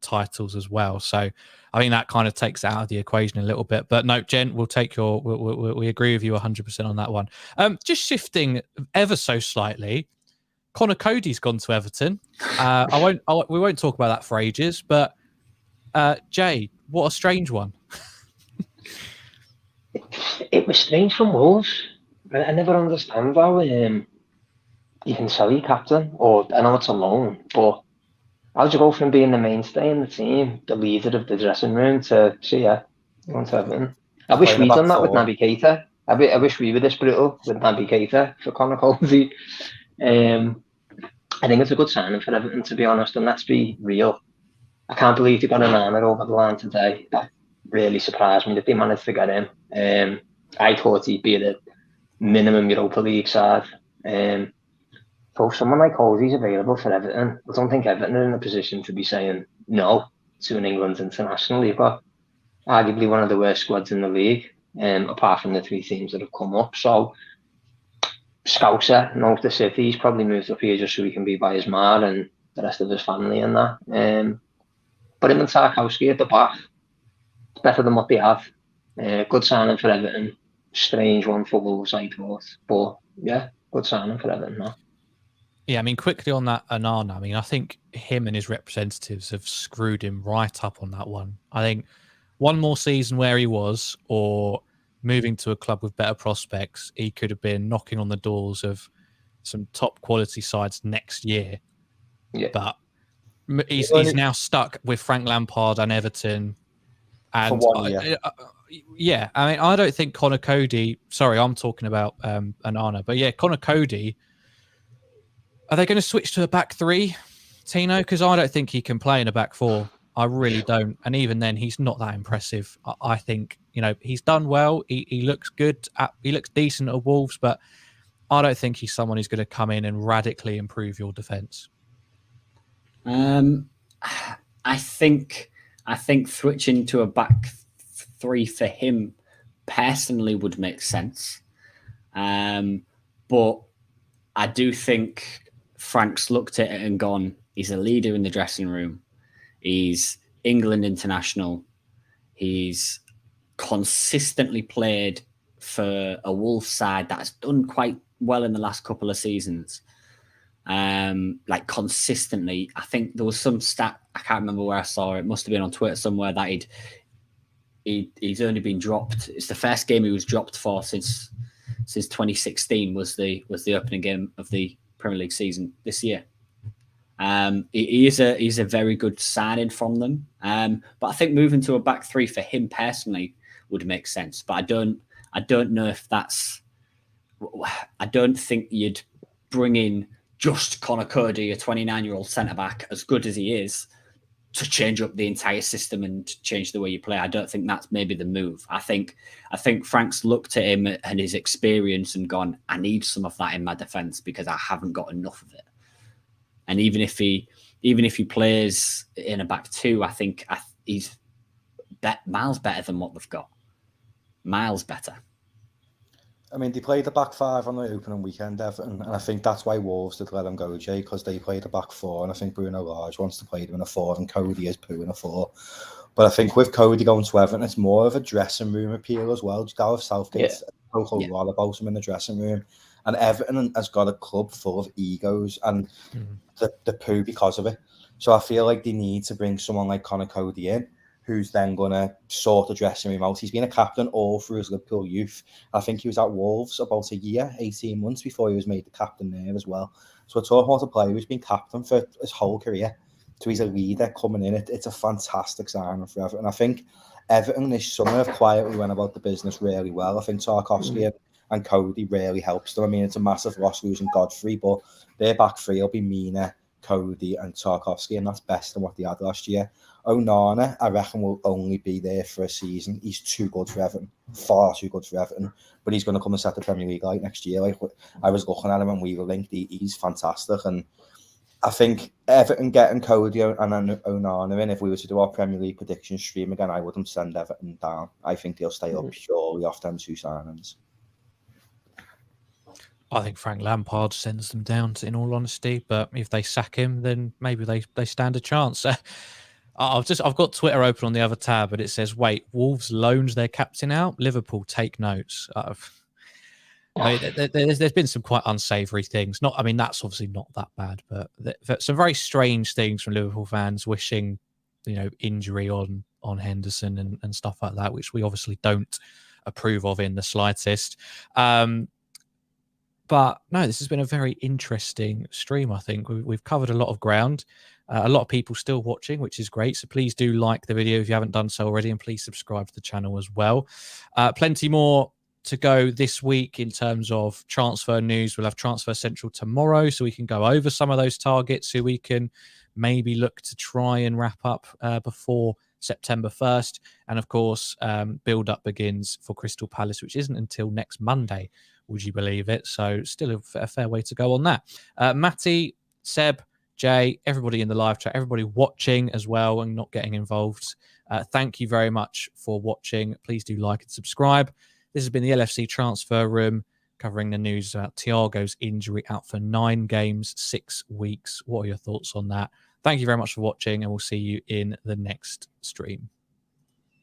titles as well. So I think that kind of takes it out of the equation a little bit. But no, Jen, we'll take we agree with you 100% on that one. Just shifting ever so slightly, Conor Cody's gone to Everton. We won't talk about that for ages, but Jay, what a strange one. It was strange from Wolves. I never understand how you can sell your captain, or I know it's a loan, but how'd you go from being the mainstay in the team, the leader of the dressing room, to going to Everton? I wish we'd done that with Naby Keita. I wish we were this brutal with Naby Keita for Conor Cody. I think it's a good signing for Everton, to be honest, and let's be real. I can't believe they got Onana over the line today. That really surprised me that they managed to get him. I thought he'd be the minimum Europa League side. So if someone like Cody's available for Everton, I don't think Everton are in a position to be saying no to an England international. You've got arguably one of the worst squads in the league, apart from the three teams that have come up. So Scouser knows the city. He's probably moved up here just so he can be by his ma and the rest of his family and that. But him and Tarkowski at the back, it's better than what they have. Good signing for Everton. Strange one for Wolves, I thought. But yeah, good signing for Everton now. Yeah, I mean, quickly on that Onana, I mean, I think him and his representatives have screwed him right up on that one. I think one more season where he was, or moving to a club with better prospects, he could have been knocking on the doors of some top quality sides next year. Yeah. But he's now stuck with Frank Lampard and Everton. And for 1 year. I mean, I don't think Conor Cody, sorry, I'm talking about Onana, but yeah, Conor Cody, are they going to switch to a back three, Tino? Because I don't think he can play in a back four. I really don't. And even then, he's not that impressive. I think, he's done well. He looks good. He looks decent at Wolves, but I don't think he's someone who's going to come in and radically improve your defence. I think switching to a back three for him personally would make sense. But I do think Frank's looked at it and gone, he's a leader in the dressing room. He's England international. He's consistently played for a Wolves side that's done quite well in the last couple of seasons. Like consistently. I think there was some stat, I can't remember where I saw it. It must have been on Twitter somewhere that he's only been dropped. It's the first game he was dropped for since 2016 was the opening game of the Premier League season this year. He's a very good signing from them. But I think moving to a back three for him personally would make sense. But I don't know if that's. I don't think you'd bring in just Conor Cody, a 29-year-old centre back, as good as he is, to change up the entire system and change the way you play. I don't think that's maybe the move. I think Frank's looked at him and his experience and gone, I need some of that in my defence because I haven't got enough of it. And even if he plays in a back two, I think he's miles better than what they've got. Miles better. I mean, they played the back five on the opening weekend, Everton, and I think that's why Wolves did let them go, Jay, because they played a back four, and I think Bruno Lage wants to play them in a four, and Cody is poo in a four. But I think with Cody going to Everton, it's more of a dressing room appeal as well. Gareth Southgate spoke a lot about him in the dressing room, and Everton has got a club full of egos and the poo because of it. So I feel like they need to bring someone like Conor Cody in, who's then going to sort the dressing room out. He's been a captain all through his Liverpool youth. I think he was at Wolves about a year, 18 months before he was made the captain there as well. So we're talking about a player who's been captain for his whole career. So he's a leader coming in. It's a fantastic signing for Everton. I think Everton this summer have quietly went about the business really well. I think Tarkowski and Cody really helps them. I mean, it's a massive loss losing Godfrey, but their back three will be Mina, Cody and Tarkowski, and that's best than what they had last year. Onana, I reckon, will only be there for a season. He's too good for Everton, far too good for Everton. But he's going to come and set the Premier League light next year. Like I was looking at him and we were linked. He's fantastic, and I think Everton getting Cody and Onana in. If we were to do our Premier League prediction stream again, I wouldn't send Everton down. I think they'll stay up purely off them two signings. I think Frank Lampard sends them down, in all honesty. But if they sack him, then maybe they stand a chance. I've got Twitter open on the other tab, and it says, "Wait, Wolves loaned their captain out. Liverpool take notes." There's been some quite unsavoury things. That's obviously not that bad, but some very strange things from Liverpool fans wishing, injury on Henderson and stuff like that, which we obviously don't approve of in the slightest. But no, this has been a very interesting stream. I think we've covered a lot of ground. A lot of people still watching, which is great. So please do like the video if you haven't done so already, and please subscribe to the channel as well. Plenty more to go this week in terms of transfer news. We'll have Transfer Central tomorrow, so we can go over some of those targets, so we can maybe look to try and wrap up before September 1st. And of course, build-up begins for Crystal Palace, which isn't until next Monday. Would you believe it? So still a fair way to go on that. Matty, Seb, Jay, everybody in the live chat, everybody watching as well and not getting involved, thank you very much for watching. Please do like and subscribe. This has been the LFC Transfer Room, covering the news about Thiago's injury, out for 9 games, 6 weeks. What are your thoughts on that? Thank you very much for watching, and we'll see you in the next stream.